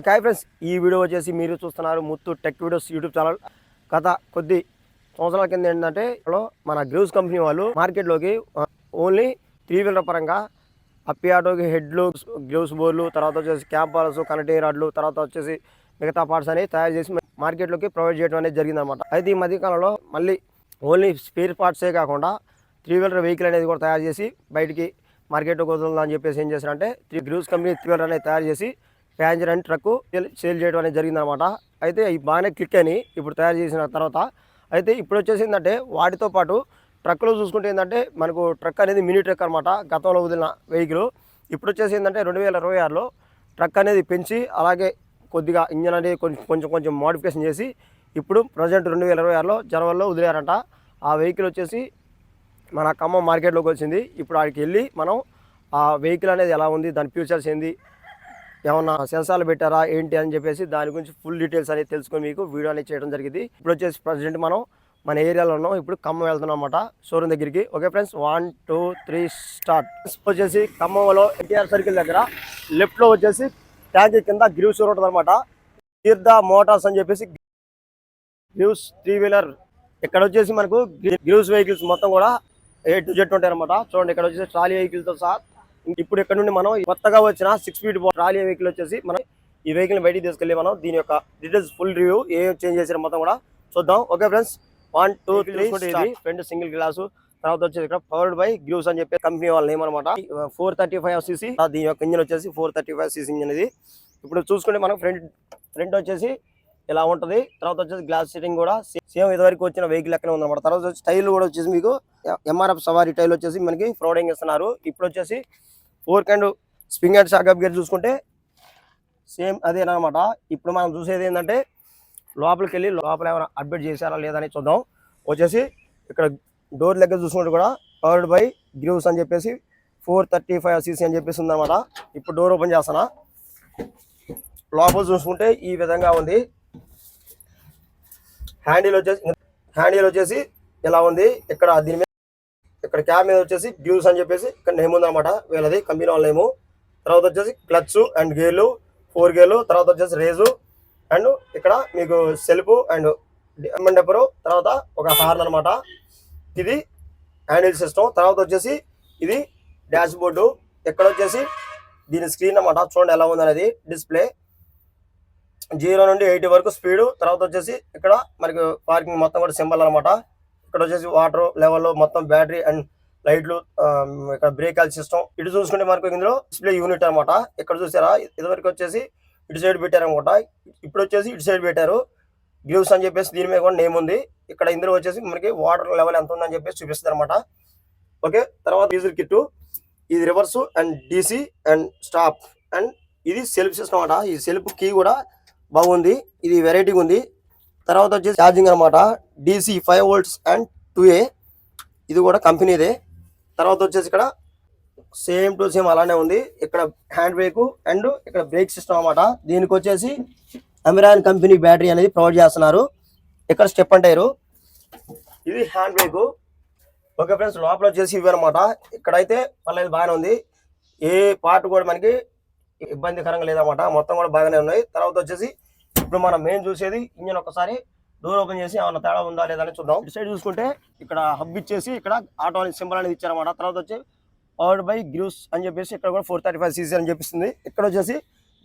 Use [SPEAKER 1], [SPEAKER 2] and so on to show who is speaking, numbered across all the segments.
[SPEAKER 1] Okay friends, ఈ video వచ్చేసి మీరు చూస్తున్నారు Muthu tech videos YouTube channel. గత కొద్ది సంవత్సరాల కింద ఏంటంటే మన గ్రూవ్స్ కంపెనీ వాళ్ళు మార్కెట్లోకి ఓన్లీ 3 వీలర్ పరంగా అప్పి ఆటోకి హెడ్లు, గ్లౌస్ బోర్లు, తర్వాత వచ్చేసి క్యాంపర్స్, కనెక్టింగ్ రాడ్లు, తర్వాత వచ్చేసి మిగతా పార్ట్స్ అనేవి తయారు చేసి మార్కెట్లోకి ప్రొవైడ్ చేయడం అనేది జరిగిందనమాట. అయితే ఈ మధ్యకాలంలో మళ్ళీ ఓన్లీ స్పేర్ పార్ట్సే కాకుండా 3 వీలర్ వెహికల్ అనేది కూడా తయారు చేసి బయటికి మార్కెట్లోకి వదులుతుందని చెప్పేసి ఏం చేశారంటే గ్రూవ్స్ కంపెనీ 3 వీలర్ అనేది తయారు చేసి ప్యాసింజర్ అండ్ ట్రక్ సేల్ చేయడం అనేది జరిగిందనమాట. అయితే ఈ బాగానే క్లిక్ అని ఇప్పుడు తయారు చేసిన తర్వాత అయితే ఇప్పుడు వచ్చేసి ఏంటంటే వాటితో పాటు ట్రక్లో చూసుకుంటే ఏంటంటే మనకు ట్రక్ అనేది మినీ ట్రక్ అనమాట. గతంలో వదిలిన వెహికల్ ఇప్పుడు వచ్చేసి ఏంటంటే 2026లో ట్రక్ అనేది పెంచి అలాగే కొద్దిగా ఇంజన్ అనేది కొంచెం మోడిఫికేషన్ చేసి ఇప్పుడు ప్రజెంట్ 2026లో జనవరిలో వదిలేరంట. ఆ వెహికల్ వచ్చేసి మన ఖమ్మం మార్కెట్లోకి వచ్చింది. ఇప్పుడు ఆడికి వెళ్ళి మనం ఆ వెహికల్ అనేది ఎలా ఉంది, దాని ఫ్యూచర్స్ ఏంది, ఏమన్నా సెన్సార్లు పెట్టారా ఏంటి అని చెప్పేసి దాని గురించి ఫుల్ డీటెయిల్స్ అనేది తెలుసుకొని మీకు వీడియో అనేది చేయడం జరిగింది. ఇప్పుడు వచ్చేసి ప్రజెంట్ మనం మన ఏరియాలో ఉన్నాం. ఇప్పుడు ఖమ్మం వెళ్తున్నాం అన్నమాట, షోరూమ్ దగ్గరికి. Okay friends, 1 2 3 start. వచ్చేసి ఖమ్మంలో ఎన్టీఆర్ సర్కిల్ దగ్గర లెఫ్ట్లో వచ్చేసి ట్యాంక్ కింద గ్రూవ్స్ ఉంటుంది అనమాట. తీర్థ మోటార్స్ అని చెప్పేసి గ్రూవ్స్ 3 వీలర్. ఇక్కడ వచ్చేసి మనకు గ్రూవ్స్ వెహికల్స్ మొత్తం కూడా A to Z ఉంటాయి అనమాట. చూడండి, ఇక్కడ వచ్చేసి ట్రాలీ వెహికల్తో సహా ఇప్పుడు ఇక్కడ నుండి మనం కొత్తగా వచ్చిన 6 ఫీట్ ట్రాలీ వెహికల్ వచ్చేసి మనం ఈ వెహికల్ బయటికి తీసుకెళ్ళి మనం దీని యొక్క డీటెయిల్స్ ఫుల్ రివ్యూ ఏ చేంజ్ చేసారు మొత్తం కూడా చూద్దాం. Okay friends, 1 2 3 front single glass, తర్వాత వచ్చేసి ఇక్కడ పవర్డ్ బై గ్రూవ్స్ అని చెప్పి కంపెనీ వాళ్ళ నేమ్ అనమాట. 435 cc దీని యొక్క ఇంజిన్ వచ్చేసి 435 cc ఇంజిన్ ఇది. ఇప్పుడు చూసుకుంటే మనం ఫ్రంట్ వచ్చేసి ఇలా ఉంటుంది. తర్వాత వచ్చేసి గ్లాస్ సెట్టింగ్ కూడా సేమ్ ఇదివరకు వచ్చిన వెహికల్ లెక్కనే ఉందన్నమాట. తర్వాత వచ్చి టైల్ కూడా వచ్చేసి మీకు ఎంఆర్ఎఫ్ సవారీ టైల్ వచ్చేసి మనకి ప్రొవైడింగ్ ఇస్తున్నారు. ఇప్పుడు వచ్చేసి 4 and spring and shock up gear చూసుకుంటే సేమ్ అదేనమాట. ఇప్పుడు మనం చూసేది ఏంటంటే లోపలికి వెళ్ళి లోపల ఏమైనా అప్డేట్ చేశారా లేదని చూద్దాం. వచ్చేసి ఇక్కడ డోర్ దగ్గర చూసుకుంటే కూడా పవర్డ్ బై గ్రూవ్స్ అని చెప్పేసి 435 cc అని చెప్పేసి ఉందన్నమాట. ఇప్పుడు డోర్ ఓపెన్ చేస్తానా. లోపల చూసుకుంటే ఈ విధంగా ఉంది. హ్యాండిల్ వచ్చేసి ఇలా ఉంది. ఇక్కడ దీని మీద ఇక్కడ క్యాబ్ మీద వచ్చేసి గ్రూవ్స్ అని చెప్పేసి ఇక్కడ నేమ్ ఉందన్నమాట, వీళ్ళది కంపెనీ వాళ్ళ నేము. తర్వాత వచ్చేసి క్లచ్ అండ్ గేర్లు 4 గేర్లు, తర్వాత వచ్చేసి రేజు అండ్ ఇక్కడ మీకు సెల్ఫ్ అండ్ డెపరు, తర్వాత ఒక హార్న్ అనమాట. ఇది హ్యాండిల్ సిస్టమ్. తర్వాత వచ్చేసి ఇది డాష్ బోర్డు. ఇక్కడ వచ్చేసి దీని స్క్రీన్ అన్నమాట. చూడండి ఎలా ఉంది అనేది డిస్ప్లే. 0 నుండి 80 వరకు స్పీడు. తర్వాత వచ్చేసి ఇక్కడ మనకి పార్కింగ్ మొత్తం కూడా సింబల్ అనమాట. ఇక్కడ వచ్చేసి వాటర్ లెవెల్ మొత్తం బ్యాటరీ అండ్ లైట్లు, ఇక్కడ బ్రేక్ సిస్టమ్. ఇటు చూసుకుంటే మనకు ఇందులో డిస్ప్లే యూనిట్ అనమాట. ఇక్కడ చూసారా, ఇదివరకు వచ్చేసి ఇటు సైడ్ పెట్టారు అనమాట, ఇప్పుడు వచ్చేసి ఇటు సైడ్ పెట్టారు. గ్లూవ్స్ అని చెప్పేసి దీని మీద కూడా నేమ్ ఉంది. ఇక్కడ ఇందులో వచ్చేసి మనకి వాటర్ లెవెల్ ఎంత ఉందని చెప్పేసి చూపిస్తుంది అనమాట. ఓకే, తర్వాత డీజిల్ కిట్టు, ఇది reverse and DC and stop and ఇది సెల్ఫ్ సిస్టమ్ అనమాట. ఈ సెల్ఫ్ కీ కూడా బాగుంది, ఇది వెరైటీగా ఉంది. తర్వాత వచ్చేసి ఛార్జింగ్ అనమాట, DC 5 volts అండ్ 2A, ఇది కూడా కంపెనీదే. తర్వాత వచ్చేసి ఇక్కడ సేమ్ టు సేమ్ అలానే ఉంది. ఇక్కడ హ్యాండ్ బ్రేక్ అండ్ ఇక్కడ బ్రేక్ సిస్టమ్ అనమాట. దీనికి వచ్చేసి అమెరాన్ కంపెనీ బ్యాటరీ అనేది ప్రొవైడ్ చేస్తున్నారు. ఇక్కడ స్టెప్ అండ్ టైరు, ఇది హ్యాండ్ బ్రేక్. ఓకే ఫ్రెండ్స్, లోపల వచ్చేసి ఇవి అనమాట. ఇక్కడైతే పర్లేదు బాగానే ఉంది, ఏ పార్ట్ కూడా మనకి ఇబ్బందికరంగా లేదన్నమాట, మొత్తం కూడా బాగానే ఉన్నాయి. తర్వాత వచ్చేసి ఇప్పుడు మనం మెయిన్ చూసేది ఇంజిన్. ఒకసారి డోర్ ఓపెన్ చేసి ఏమన్నా తేడా ఉందా లేదని చూద్దాం. ఇటు సైడ్ చూసుకుంటే ఇక్కడ హబ్ ఇచ్చేసి ఇక్కడ ఆటో అని సింబల్ అనేది ఇచ్చారన్నమాట. తర్వాత వచ్చి పవర్డ్ బై గ్రూవ్స్ అని చెప్పేసి ఇక్కడ కూడా 435 cc అని చెప్పిస్తుంది. ఇక్కడ వచ్చేసి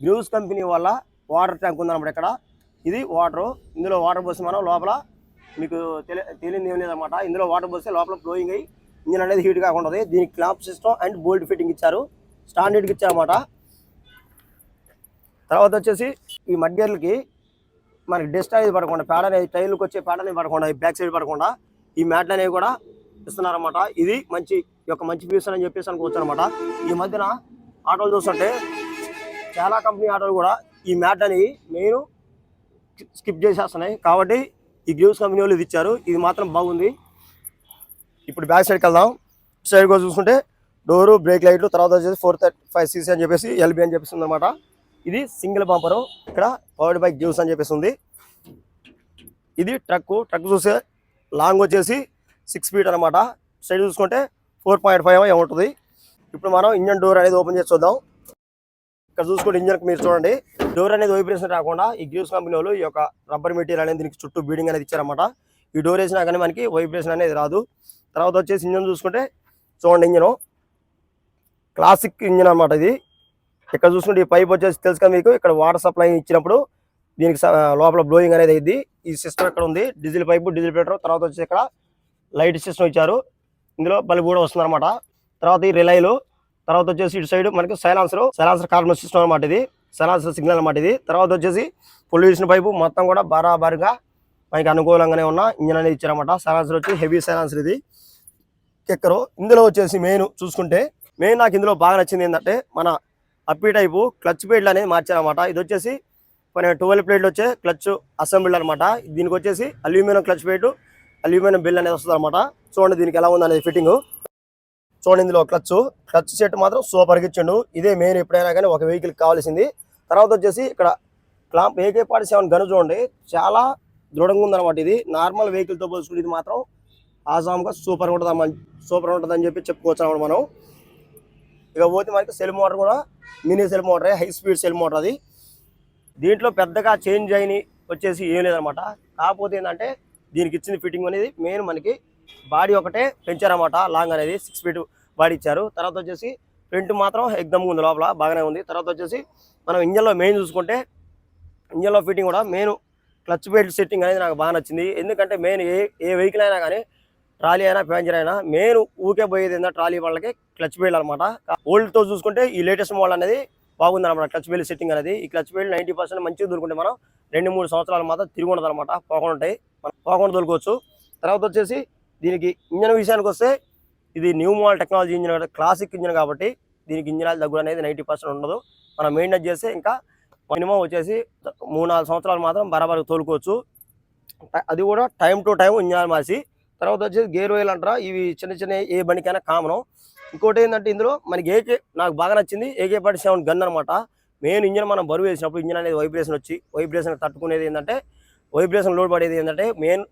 [SPEAKER 1] గ్రూవ్స్ కంపెనీ వల్ల వాటర్ ట్యాంక్ ఉందన్నమాట. ఇక్కడ ఇది వాటర్, ఇందులో వాటర్ పోసి మనం లోపల మీకు తెలియదు ఏం లేదన్నమాట. ఇందులో వాటర్ పోస్తే లోపల ఫ్లోయింగ్ అయ్యి ఇంజిన్ అనేది హీట్ కాకుండా దీనికి clamp system and bolt fitting ఇచ్చారు, స్టాండర్డ్కి ఇచ్చారన్నమాట. తర్వాత వచ్చేసి ఈ మడ్గేర్లకి మనకి డస్ట్ అనేది పడకుండా, పేడ అనేది టైర్లకు వచ్చే పేడ అనేది పడకుండా, ఈ బ్యాక్ సైడ్ పడకుండా ఈ మ్యాట్లు అనేవి కూడా ఇస్తున్నారన్నమాట. ఇది మంచి పీస్ అని చెప్పేసి అనుకోవచ్చు అనమాట. ఈ మధ్యన ఆటోలు చూస్తుంటే చాలా కంపెనీ ఆటోలు కూడా ఈ మ్యాట్ అనేవి మెయిన్ స్కిప్ చేసేస్తున్నాయి. కాబట్టి ఈ గ్రూవ్స్ కంపెనీ వాళ్ళు ఇది ఇచ్చారు, ఇది మాత్రం బాగుంది. ఇప్పుడు బ్యాక్ సైడ్కి వెళ్దాం. సైడ్ కూడా చూసుకుంటే డోరు, బ్రేక్ లైట్లు, తర్వాత వచ్చేసి 435 cc అని చెప్పేసి LB అని చెప్పేసి ఉందన్నమాట. ఇది సింగిల్ బంపరు, ఇక్కడ పవర్డ్ బై గ్రూవ్స్ అని చెప్పేసి ఉంది. ఇది ట్రక్ చూసే లాంగ్ వచ్చేసి 6 feet అనమాట. సైడ్ చూసుకుంటే 4.5 ఏముంటుంది. ఇప్పుడు మనం ఇంజన్ డోర్ అనేది ఓపెన్ చేసి చూద్దాం. ఇక్కడ చూసుకుంటే ఇంజన్కి మీరు చూడండి డోర్ అనేది వైబ్రేషన్ రాకుండా ఈ గ్రీవ్స్ కంపెనీ వాళ్ళు ఈ యొక్క రబ్బర్ మెటీరియల్ అనేది దీనికి చుట్టూ బీడింగ్ అనేది ఇచ్చారన్నమాట. ఈ డోర్ వేసినా కానీ మనకి వైబ్రేషన్ అనేది రాదు. తర్వాత వచ్చేసి ఇంజన్ చూసుకుంటే చూడండి, ఇంజను క్లాసిక్ ఇంజన్ అన్నమాట. ఇది ఇక్కడ చూసుకుంటే ఈ పైప్ వచ్చేసి తెలుసుగా మీకు, ఇక్కడ వాటర్ సప్లై ఇచ్చినప్పుడు దీనికి లోపల బ్లోయింగ్ అనేది అయింది. ఈ సిస్టమ్ ఇక్కడ ఉంది, డీజిల్ పైపు, డీజిల్ ఫిల్టర్. తర్వాత వచ్చేసి ఇక్కడ లైట్ సిస్టమ్ ఇచ్చారు, ఇందులో బల్బ్ కూడా వస్తుంది అనమాట. తర్వాత ఈ రిలైలు, తర్వాత వచ్చేసి ఇటు సైడ్ మనకి సైలాన్సర్ కార్బన్ సిస్టమ్ అనమాట. ఇది సైలాన్సర్ సిగ్నల్ అనమాట ఇది. తర్వాత వచ్చేసి పొల్యూషన్ పైపు మొత్తం కూడా బరాబరిగా మనకి అనుకూలంగానే ఉన్న ఇంజన్ అనేది ఇచ్చారన్నమాట. సైలాన్సర్ వచ్చి హెవీ సైలాన్సర్ ఇది కిక్కరు. ఇందులో వచ్చేసి మెయిన్ చూసుకుంటే నాకు ఇందులో బాగా నచ్చింది ఏంటంటే మన అప్పీ టైపు క్లచ్ ప్లేట్లు అనేది మార్చారన్నమాట. ఇది వచ్చేసి మన 12 ప్లేట్లు వచ్చే క్లచ్ అసెంబ్లీ అనమాట. దీనికి వచ్చేసి aluminium clutch plate, aluminium bill అనేది వస్తుంది అనమాట. చూడండి దీనికి ఎలా ఉంది అనేది ఫిట్టింగ్. చూడండి ఇందులో క్లచ్ సెట్ మాత్రం సూపర్గా ఇచ్చిండు. ఇదే మెయిన్ ఎప్పుడైనా కానీ ఒక వెహికల్కి కావాల్సింది. తర్వాత వచ్చేసి ఇక్కడ క్లాంప్ AK-47 గన్ చూడండి, చాలా దృఢంగా ఉందన్నమాట. ఇది నార్మల్ వెహికల్తో పోల్చుకుంటే ఇది మాత్రం ఆజామ్గా సూపర్గా ఉంటుందని చెప్పి చెప్పుకోవచ్చు అనమాట మనం. ఇక పోతే మనకి సెల్ మోటార్ కూడా మినీ సెల్ మోటరే, హై స్పీడ్ సెల్ మోటార్. అది దీంట్లో పెద్దగా చేంజ్ అయిన వచ్చేసి ఏం లేదనమాట. కాకపోతే ఏంటంటే దీనికి ఇచ్చిన ఫిట్టింగ్ అనేది మెయిన్ మనకి బాడీ ఒకటే పెంచారన్నమాట. లాంగ్ అనేది 6 ఫీట్ బాడీ ఇచ్చారు. తర్వాత వచ్చేసి ఫ్రంట్ మాత్రం ఎగ్దమ్గా ఉంది, లోపల బాగానే ఉంది. తర్వాత వచ్చేసి మనం ఇంజన్లో మెయిన్ చూసుకుంటే ఇంజన్లో ఫిట్టింగ్ కూడా మెయిన్ క్లచ్ బెల్ట్ సెట్టింగ్ అనేది నాకు బాగా నచ్చింది. ఎందుకంటే మెయిన్ ఏ వెహికల్ అయినా కానీ, ట్రాలీ అయినా ప్యాసింజర్ అయినా మెయిన్ ఊకే పోయేది ఏంటంటే ట్రాలీ వాళ్ళకి క్లచ్ బెల్ట్ అనమాట. ఓల్డ్తో చూసుకుంటే ఈ లేటెస్ట్ మోడల్ అనేది బాగుంది అనమాట. క్లచ్ బెల్ట్ సెట్టింగ్ అనేది, ఈ క్లచ్ బెల్ట్ 90% మంచిగా దొరుకుంటే మనం 2-3 సంవత్సరాలు మాత్రం తిరిగి ఉండదు అనమాట, పోకుండా దొరుకోవచ్చు. తర్వాత వచ్చేసి దీనికి ఇంజన్ విషయానికి వస్తే ఇది new model technology engine, classic engine కాబట్టి దీనికి ఇంజన్ ఆయిల్ దగ్గర అనేది 90% ఉండదు. మనం మెయింటైన్ చేస్తే ఇంకా మినిమం వచ్చేసి 3-4 సంవత్సరాలు మాత్రం బరాబర్ తోలుకోవచ్చు. అది కూడా time to time engine oil మార్చి. తర్వాత వచ్చేసి గేర్ ఆయిల్ అంటారా, ఇవి చిన్న ఏ బండికైనా కామను. ఇంకోటి ఏంటంటే ఇందులో మనకి నాకు బాగా నచ్చింది AK-47 గన్ అనమాట. మెయిన్ ఇంజన్ మనం బరువు వేసినప్పుడు ఇంజన్ అనేది వైబ్రేషన్ తట్టుకునేది ఏంటంటే, వైబ్రేషన్ లోడ్ పడేది ఏంటంటే మెయిన్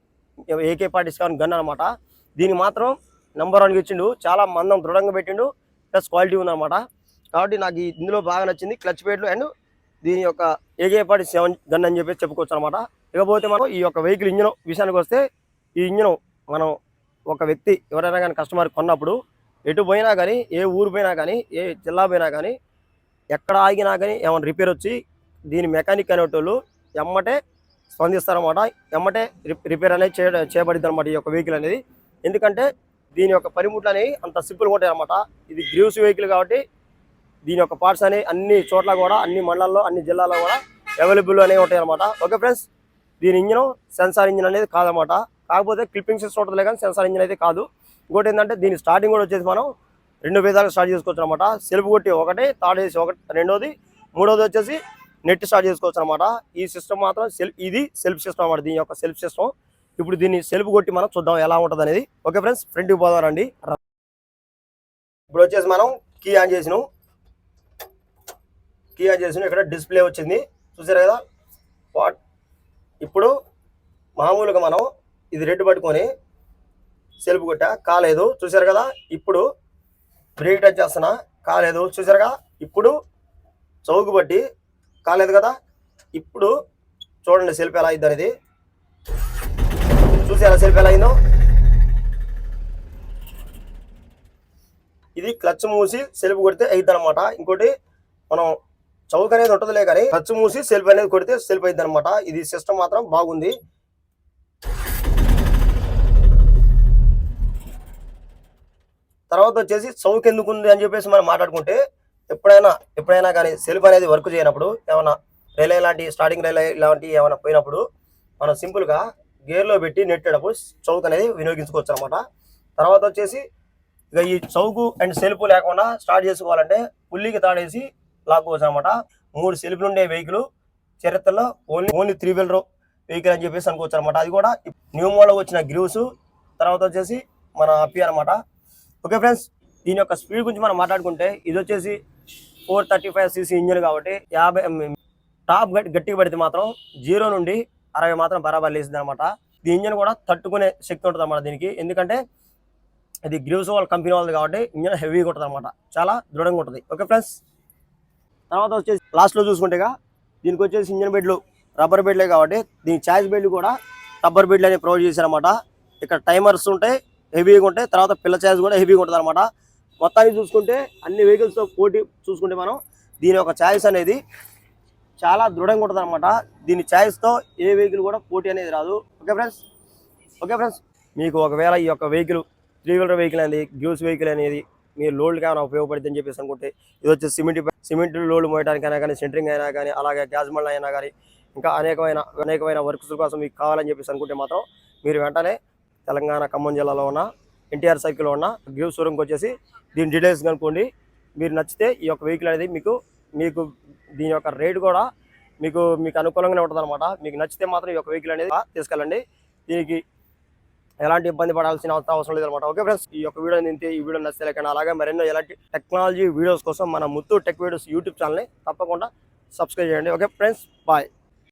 [SPEAKER 1] AK-47 గన్ అనమాట. దీనికి మాత్రం నెంబర్ 1 ఇచ్చిండు, చాలా మందం దృఢంగా పెట్టిండు, ప్లస్ క్వాలిటీ ఉందన్నమాట. కాబట్టి నాకు ఇందులో బాగా నచ్చింది క్లచ్ ప్లేట్లు అండ్ దీని యొక్క AK-47 గన్ అని చెప్పేసి చెప్పుకోవచ్చు అనమాట. ఇకపోతే మనం ఈ యొక్క వెహికల్ ఇంజన్ విషయానికి వస్తే, ఈ ఇంజన్ మనం ఒక వ్యక్తి ఎవరైనా కానీ కస్టమర్ కొన్నప్పుడు ఎటు పోయినా కానీ, ఏ ఊరు పోయినా కానీ, ఏ జిల్లా పోయినా కానీ, ఎక్కడ ఆగినా కానీ ఏమైనా రిపేర్ వచ్చి దీని మెకానిక్ అనేటోళ్ళు ఎమ్మటే స్పందిస్తారన్నమాట. ఎమ్మటే రిపేర్ అనేది చేయబడింది అనమాట ఈ యొక్క వెహికల్ అనేది. ఎందుకంటే దీని యొక్క పనిముట్లు అనేవి అంత సింపుల్గా ఉంటాయి అనమాట. ఇది గ్రీవ్స్ వెహికల్ కాబట్టి దీని యొక్క పార్ట్స్ అనేవి అన్ని చోట్ల కూడా, అన్ని మండలాల్లో, అన్ని జిల్లాల్లో కూడా అవైలబుల్ అనేవి ఉంటాయి అనమాట. ఓకే ఫ్రెండ్స్, దీని ఇంజన్ సెన్సార్ ఇంజన్ అనేది కాదనమాట. కాకపోతే క్లిప్పింగ్ సిస్టమ్ ఉంటుందిలే కానీ సెన్సార్ ఇంజన్ అయితే కాదు. ఇంకోటి ఏంటంటే దీని స్టార్టింగ్ కూడా వచ్చేసి మనం 2 విధాలుగా స్టార్ట్ చేసుకోవచ్చు అనమాట. సెల్ఫ్ కొట్టి ఒకటి, థర్డ్ వేసి ఒకటి, రెండోది, మూడోది వచ్చేసి నెట్ స్టార్ట్ చేసుకోవచ్చు అనమాట. ఈ సిస్టమ్ మాత్రం ఇది సెల్ఫ్ సిస్టమ్ అనమాట, దీని యొక్క సెల్ఫ్ సిస్టమ్. ఇప్పుడు దీన్ని సెల్ఫ్ కొట్టి మనం చూద్దాం ఎలా ఉంటుంది అనేది. ఓకే ఫ్రెండ్స్, ఫ్రంట్కి పోదామండి. ఇప్పుడు వచ్చేసి మనం కీ ఆన్ చేసినాం. ఇక్కడ డిస్ప్లే వచ్చింది చూసారు కదా. ఇప్పుడు మామూలుగా మనం ఇది రెడ్ పట్టుకొని సెల్ఫ్ కొట్టా, కాలేదు చూసారు కదా. ఇప్పుడు బ్రేక్ టచ్ చేస్తున్నా, కాలేదు చూసారుగా. ఇప్పుడు చౌకు బట్టి కాలేదు కదా. ఇప్పుడు చూడండి సెల్ఫ్ ఎలా అయింది అనేది, చూసారా సెల్ఫ్ ఎలా అయిందో. ఇది క్లచ్ మూసి సెల్ఫ్ కొడితే అయిద్ది అనమాట. ఇంకోటి మనం చౌక్ అనేది ఉంటుందిలే కానీ క్లచ్ మూసి సెల్ఫ్ అనేది కొడితే సెల్ఫ్ అయిద్ది అనమాట. ఇది సిస్టమ్ మాత్రం బాగుంది. తర్వాత వచ్చేసి చౌక్ ఎందుకు ఉంది అని చెప్పేసి మనం మాట్లాడుకుంటే, ఎప్పుడైనా కానీ సెల్ఫ్ అనేది వర్క్ చేయనప్పుడు, ఏమైనా రైల్వే లాంటి స్టార్టింగ్ రైల్వే ఇలాంటి ఏమైనా పోయినప్పుడు మనం సింపుల్గా గేర్లో పెట్టి నెట్టేటప్పుడు చౌక్ అనేది వినియోగించుకోవచ్చు అనమాట. తర్వాత వచ్చేసి ఇక ఈ చౌకు అండ్ సెల్ఫ్ లేకుండా స్టార్ట్ చేసుకోవాలంటే పుల్లికి తాడేసి లాక్కోవచ్చు అనమాట. 3 సెల్ఫ్లు ఉండే వెహికల్ చరిత్రలో ఓన్లీ 3 వీలర్ వెహికల్ అని చెప్పేసి అనుకోవచ్చు అనమాట. అది కూడా న్యూ మోడల్ వచ్చిన గ్రీవ్స్, తర్వాత వచ్చేసి మన అప్పి అనమాట. ఓకే ఫ్రెండ్స్, దీని యొక్క స్పీడ్ గురించి మనం మాట్లాడుకుంటే ఇది వచ్చేసి 435cc ఇంజిన్ కాబట్టి 50 టాప్ గట్టిగా పడితే మాత్రం 0 నుండి 60 మాత్రం బరాబర్ లేసింది అనమాట. ఈ ఇంజిన్ కూడా తట్టుకునే శక్తి ఉంటుంది అన్నమాట దీనికి. ఎందుకంటే ఇది గ్రీవ్స్ వాళ్ళ కంపెనీ వాళ్ళది కాబట్టి ఇంజిన్ హెవీగా ఉంటుంది అనమాట, చాలా దృఢంగా ఉంటుంది. ఓకే ఫ్రెండ్స్, తర్వాత వచ్చేసి లాస్ట్లో చూసుకుంటే దీనికి వచ్చేసి ఇంజన్ బెడ్లు రబ్బర్ బెడ్లే కాబట్టి దీని ఛాయిస్ బెడ్లు కూడా రబ్బర్ బెడ్లు అనేవి ప్రొవైడ్ చేశారన్నమాట. ఇక్కడ టైమర్స్ ఉంటాయి, హెవీగా ఉంటాయి. తర్వాత పిల్ల ఛాయిస్ కూడా హెవీగా ఉంటుంది అనమాట. మొత్తానికి చూసుకుంటే అన్ని వెహికల్స్తో పోటీ చూసుకుంటే మనం దీని యొక్క ఛాయిస్ అనేది చాలా దృఢంగా ఉంటుంది అనమాట. దీని ఛాయిస్తో ఏ వెహికల్ కూడా పోటీ అనేది రాదు. ఓకే ఫ్రెండ్స్ మీకు ఒకవేళ ఈ యొక్క వెహికల్ 3 వీలర్ వెహికల్ అనేది గ్యూస్ వెహికల్ అనేది మీరు లోడ్కి ఏమైనా ఉపయోగపడుతుంది అని చెప్పేసి అనుకుంటే ఇది వచ్చేసి సిమెంట్ లోడ్ మోయడానికైనా కానీ, సెంటరింగ్ అయినా కానీ, అలాగే గ్యాస్ మళ్ళీ అయినా కానీ, ఇంకా అనేకమైన వర్క్స్ కోసం మీకు కావాలని చెప్పేసి అనుకుంటే మాత్రం మీరు వెంటనే తెలంగాణ ఖమ్మం జిల్లాలో ఉన్న ఎన్టీఆర్ సైకిల్లో ఉన్న గ్యూస్ షోరూమ్కి వచ్చేసి దీని డీటెయిల్స్ కనుక్కోండి. మీరు నచ్చితే ఈ యొక్క వెహికల్ అనేది మీకు దీని యొక్క రేట్ కూడా మీకు అనుకూలంగానే ఉంటుంది అనమాట. మీకు నచ్చితే మాత్రం ఈ యొక్క వెహికల్ అనేది తీసుకెళ్ళండి. దీనికి ఎలాంటి ఇబ్బంది పడాల్సిన అవసరం లేదనమాట. ఓకే ఫ్రెండ్స్, ఈ యొక్క వీడియో నింతే ఈ వీడియో నచ్చితే లేకుండా అలాగే మరెన్నో ఎలాంటి టెక్నాలజీ వీడియోస్ కోసం మన ముత్తూట్ టెక్ వీడియోస్ యూట్యూబ్ ఛానల్ని తప్పకుండా సబ్స్క్రైబ్ చేయండి. Okay friends, bye.